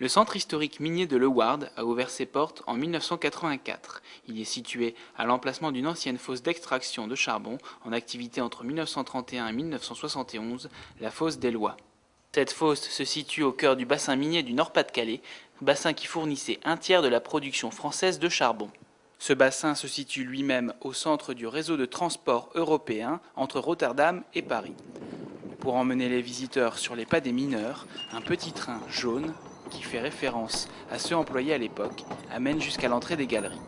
Le centre historique minier de Leeuwarden a ouvert ses portes en 1984. Il est situé à l'emplacement d'une ancienne fosse d'extraction de charbon en activité entre 1931 et 1971, la fosse des Lois. Cette fosse se situe au cœur du bassin minier du Nord-Pas-de-Calais, bassin qui fournissait un tiers de la production française de charbon. Ce bassin se situe lui-même au centre du réseau de transport européen entre Rotterdam et Paris. Pour emmener les visiteurs sur les pas des mineurs, un petit train jaune, qui fait référence à ceux employés à l'époque, amène jusqu'à l'entrée des galeries.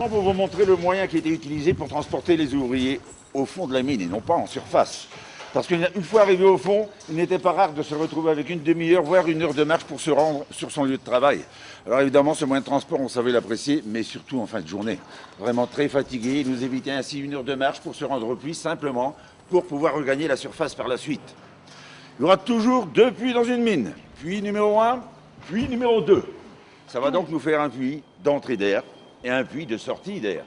Pour vous montrer le moyen qui a été utilisé pour transporter les ouvriers au fond de la mine et non pas en surface. Parce qu'une fois arrivé au fond, il n'était pas rare de se retrouver avec une demi-heure, voire une heure de marche pour se rendre sur son lieu de travail. Alors évidemment, ce moyen de transport, on savait l'apprécier, mais surtout en fin de journée. Vraiment très fatigué, il nous évitait ainsi une heure de marche pour se rendre au puits, simplement pour pouvoir regagner la surface par la suite. Il y aura toujours deux puits dans une mine. Puits numéro 1, puits numéro 2. Ça va donc nous faire un puits d'entrée d'air et un puits de sortie d'air.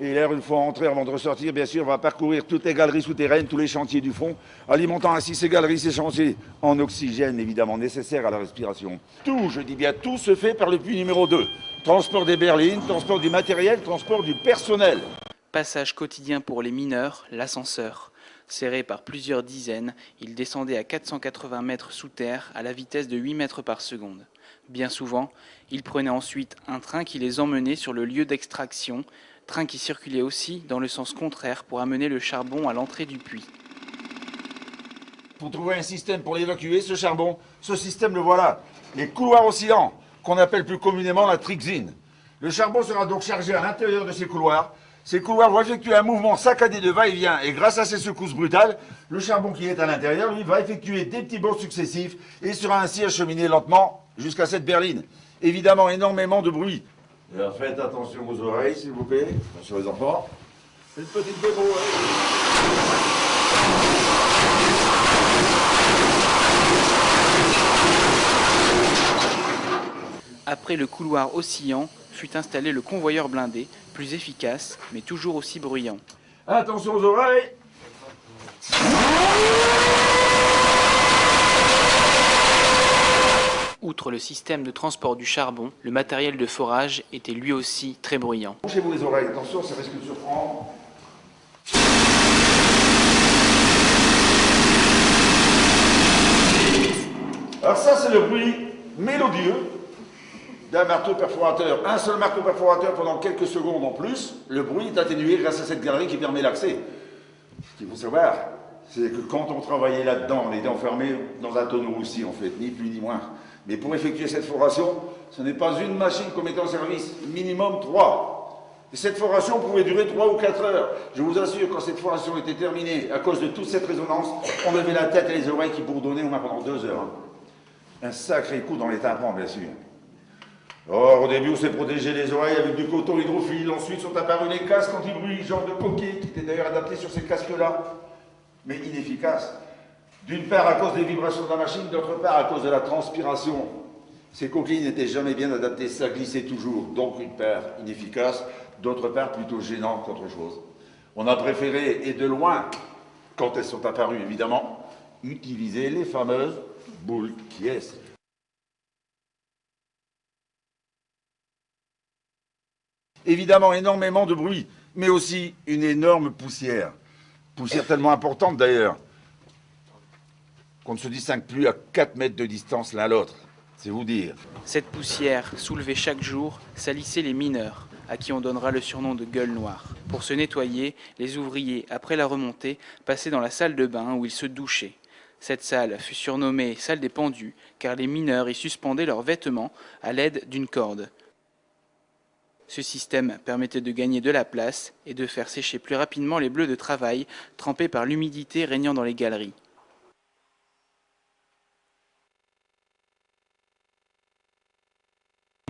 Et l'air, une fois entré, avant de ressortir, bien sûr, va parcourir toutes les galeries souterraines, tous les chantiers du fond, alimentant ainsi ces galeries, ces chantiers en oxygène, évidemment, nécessaire à la respiration. Tout, je dis bien tout, se fait par le puits numéro 2. Transport des berlines, transport du matériel, transport du personnel. Passage quotidien pour les mineurs, l'ascenseur. Serré par plusieurs dizaines, il descendait à 480 mètres sous terre à la vitesse de 8 mètres par seconde. Bien souvent, ils prenaient ensuite un train qui les emmenait sur le lieu d'extraction, train qui circulait aussi dans le sens contraire pour amener le charbon à l'entrée du puits. Pour trouver un système pour l'évacuer, ce charbon, ce système le voilà. Les couloirs oscillants, qu'on appelle plus communément la trixine. Le charbon sera donc chargé à l'intérieur de ces couloirs. Ces couloirs vont effectuer un mouvement saccadé de va-et-vient et grâce à ces secousses brutales, le charbon qui est à l'intérieur, lui, va effectuer des petits bonds successifs et sera ainsi acheminé lentement jusqu'à cette berline. Évidemment, énormément de bruit. Alors faites attention aux oreilles, s'il vous plaît. Attention les enfants. Une petite démo. Après le couloir oscillant, fut installé le convoyeur blindé, plus efficace, mais toujours aussi bruyant. Attention aux oreilles. Outre le système de transport du charbon, le matériel de forage était lui aussi très bruyant. Bouchez-vous les oreilles, attention, ça risque de surprendre. Alors ça, c'est le bruit mélodieux d'un marteau perforateur. Un seul marteau perforateur pendant quelques secondes en plus, le bruit est atténué grâce à cette galerie qui permet l'accès. Ce qu'il faut savoir, c'est que quand on travaillait là-dedans, on était enfermé dans un tonneau aussi, en fait, ni plus ni moins. Mais pour effectuer cette foration, ce n'est pas une machine qu'on mettait en service, minimum 3. Et cette foration pouvait durer 3 ou 4 heures. Je vous assure, quand cette foration était terminée, à cause de toute cette résonance, on avait la tête et les oreilles qui bourdonnaient au moins pendant 2 heures. Un sacré coup dans les tympans, bien sûr. Or, au début, on s'est protégé les oreilles avec du coton hydrophile. Ensuite, sont apparus les casques anti-bruit, genre de coquille, qui étaient d'ailleurs adaptés sur ces casques-là, mais inefficaces. D'une part à cause des vibrations de la machine, d'autre part à cause de la transpiration. Ces coquilles n'étaient jamais bien adaptées, ça glissait toujours. Donc, une part inefficace, d'autre part plutôt gênant qu'autre chose. On a préféré, et de loin, quand elles sont apparues évidemment, utiliser les fameuses boules qui est. Évidemment, énormément de bruit, mais aussi une énorme poussière. Poussière tellement importante d'ailleurs, qu'on ne se distingue plus à 4 mètres de distance l'un l'autre, c'est vous dire. Cette poussière, soulevée chaque jour, salissait les mineurs, à qui on donnera le surnom de gueule noire. Pour se nettoyer, les ouvriers, après la remontée, passaient dans la salle de bain où ils se douchaient. Cette salle fut surnommée salle des pendus, car les mineurs y suspendaient leurs vêtements à l'aide d'une corde. Ce système permettait de gagner de la place et de faire sécher plus rapidement les bleus de travail trempés par l'humidité régnant dans les galeries.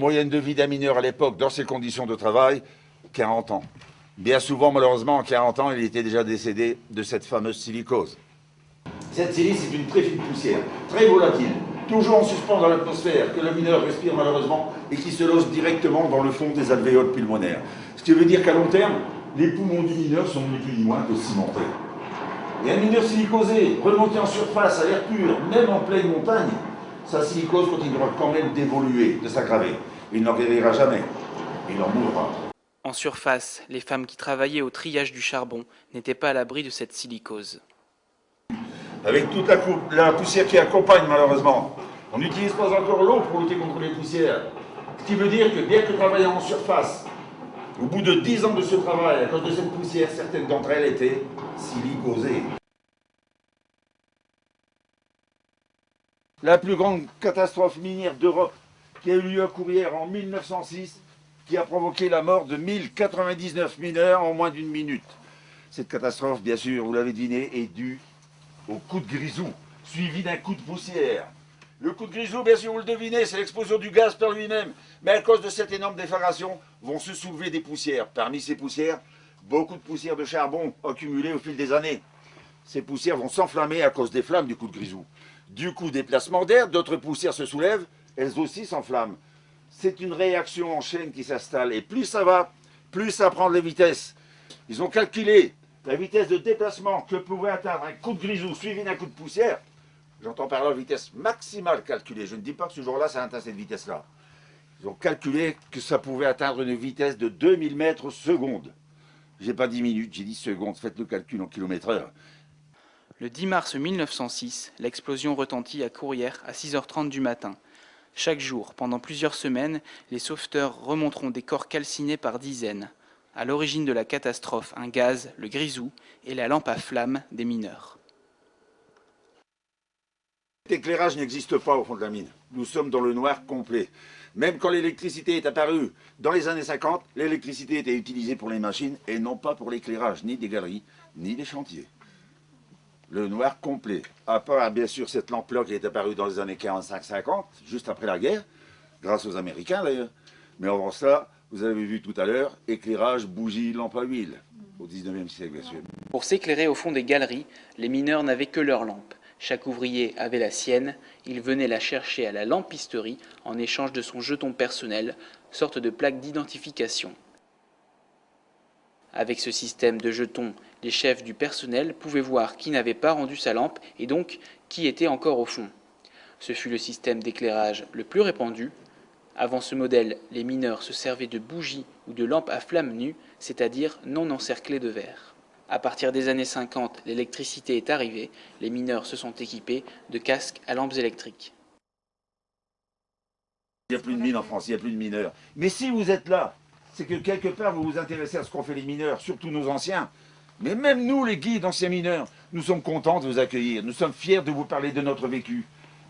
Moyenne de vie d'un mineur à l'époque, dans ces conditions de travail, 40 ans. Bien souvent, malheureusement, en 40 ans, il était déjà décédé de cette fameuse silicose. Cette silice est une très fine poussière, très volatile. toujours en suspens dans l'atmosphère, que le mineur respire malheureusement et qui se loge directement dans le fond des alvéoles pulmonaires. Ce qui veut dire qu'à long terme, les poumons du mineur sont ni plus ni moins que cimentés. Et un mineur silicosé, remonté en surface à l'air pur, même en pleine montagne, sa silicose continuera quand même d'évoluer, de s'aggraver. Il n'en guérira jamais. Il en mourra. En surface, les femmes qui travaillaient au triage du charbon n'étaient pas à l'abri de cette silicose. Avec toute la poussière qui accompagne malheureusement, on n'utilise pas encore l'eau pour lutter contre les poussières. Ce qui veut dire que bien que travaillant en surface, au bout de 10 ans de ce travail, à cause de cette poussière, certaines d'entre elles étaient silicosées. La plus grande catastrophe minière d'Europe qui a eu lieu à Courrières en 1906, qui a provoqué la mort de 1099 mineurs en moins d'une minute. Cette catastrophe, bien sûr, vous l'avez deviné, est due au coup de grisou, suivi d'un coup de poussière. Le coup de grisou, bien sûr, vous le devinez, c'est l'explosion du gaz par lui-même. Mais à cause de cette énorme déflagration, vont se soulever des poussières. Parmi ces poussières, beaucoup de poussières de charbon accumulées au fil des années. Ces poussières vont s'enflammer à cause des flammes du coup de grisou. Du coup, déplacement d'air, d'autres poussières se soulèvent, elles aussi s'enflamment. C'est une réaction en chaîne qui s'installe. Et plus ça va, plus ça prend de vitesse. Ils ont calculé la vitesse de déplacement que pouvait atteindre un coup de grisou suivi d'un coup de poussière. J'entends par là la vitesse maximale calculée. Je ne dis pas que ce jour-là, ça a atteint cette vitesse-là. Ils ont calculé que ça pouvait atteindre une vitesse de 2000 mètres seconde. J'ai pas dit minutes, j'ai dit secondes. Faites le calcul en kilomètres/heure. Le 10 mars 1906, l'explosion retentit à Courrières à 6h30 du matin. Chaque jour, pendant plusieurs semaines, les sauveteurs remonteront des corps calcinés par dizaines. À l'origine de la catastrophe, un gaz, le grisou, et la lampe à flamme des mineurs. L'éclairage n'existe pas au fond de la mine. Nous sommes dans le noir complet. Même quand l'électricité est apparue dans les années 50, l'électricité était utilisée pour les machines et non pas pour l'éclairage, ni des galeries, ni des chantiers. Le noir complet, à part bien sûr cette lampe-là qui est apparue dans les années 45-50, juste après la guerre, grâce aux Américains d'ailleurs. Mais avant ça, vous avez vu tout à l'heure, éclairage, bougie, lampe à huile, au 19e siècle bien sûr. Pour s'éclairer au fond des galeries, les mineurs n'avaient que leur lampe. Chaque ouvrier avait la sienne, il venait la chercher à la lampisterie en échange de son jeton personnel, sorte de plaque d'identification. Avec ce système de jetons, les chefs du personnel pouvaient voir qui n'avait pas rendu sa lampe et donc qui était encore au fond. Ce fut le système d'éclairage le plus répandu. Avant ce modèle, les mineurs se servaient de bougies ou de lampes à flamme nue, c'est-à-dire non encerclées de verre. À partir des années 50, l'électricité est arrivée, les mineurs se sont équipés de casques à lampes électriques. Il n'y a plus de mines en France, il n'y a plus de mineurs. Mais si vous êtes là, c'est que quelque part vous vous intéressez à ce qu'ont fait les mineurs, surtout nos anciens. Mais même nous, les guides anciens mineurs, nous sommes contents de vous accueillir. Nous sommes fiers de vous parler de notre vécu.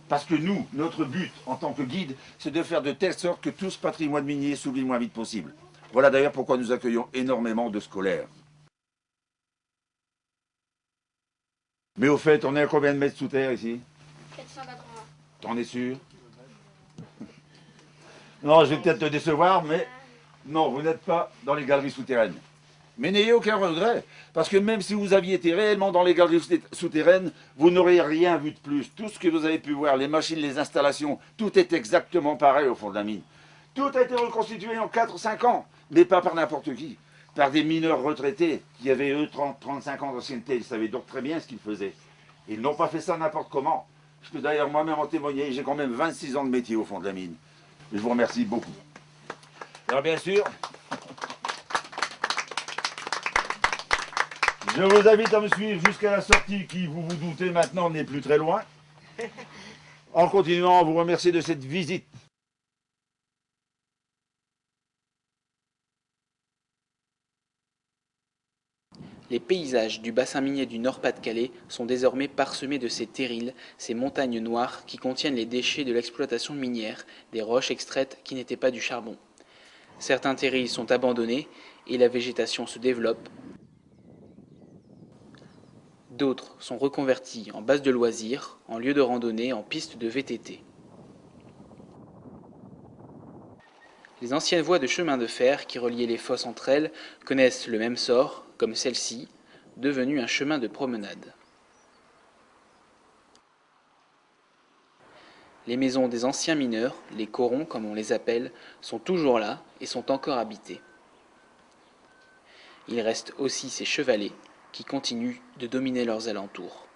Parce que nous, notre but en tant que guide, c'est de faire de telle sorte que tout ce patrimoine minier s'oublie le moins vite possible. Voilà d'ailleurs pourquoi nous accueillons énormément de scolaires. Mais au fait, on est à combien de mètres sous terre ici? 480. T'en es sûr? Non, je vais peut-être te décevoir, mais non, vous n'êtes pas dans les galeries souterraines. Mais n'ayez aucun regret, parce que même si vous aviez été réellement dans les galeries souterraines, vous n'auriez rien vu de plus. Tout ce que vous avez pu voir, les machines, les installations, tout est exactement pareil au fond de la mine. Tout a été reconstitué en 4 ou 5 ans, mais pas par n'importe qui. Par des mineurs retraités qui avaient eux 30-35 ans d'ancienneté, ils savaient donc très bien ce qu'ils faisaient. Ils n'ont pas fait ça n'importe comment. Je peux d'ailleurs moi-même en témoigner, j'ai quand même 26 ans de métier au fond de la mine. Je vous remercie beaucoup. Alors bien sûr, je vous invite à me suivre jusqu'à la sortie qui, vous vous doutez maintenant, n'est plus très loin. En continuant à vous remercier de cette visite. Les paysages du bassin minier du Nord-Pas-de-Calais sont désormais parsemés de ces terrils, ces montagnes noires qui contiennent les déchets de l'exploitation minière, des roches extraites qui n'étaient pas du charbon. Certains terrils sont abandonnés et la végétation se développe. D'autres sont reconvertis en base de loisirs, en lieux de randonnée, en pistes de VTT. Les anciennes voies de chemin de fer qui reliaient les fosses entre elles connaissent le même sort, comme celle-ci, devenue un chemin de promenade. Les maisons des anciens mineurs, les corons comme on les appelle, sont toujours là et sont encore habitées. Il reste aussi ces chevalets qui continuent de dominer leurs alentours.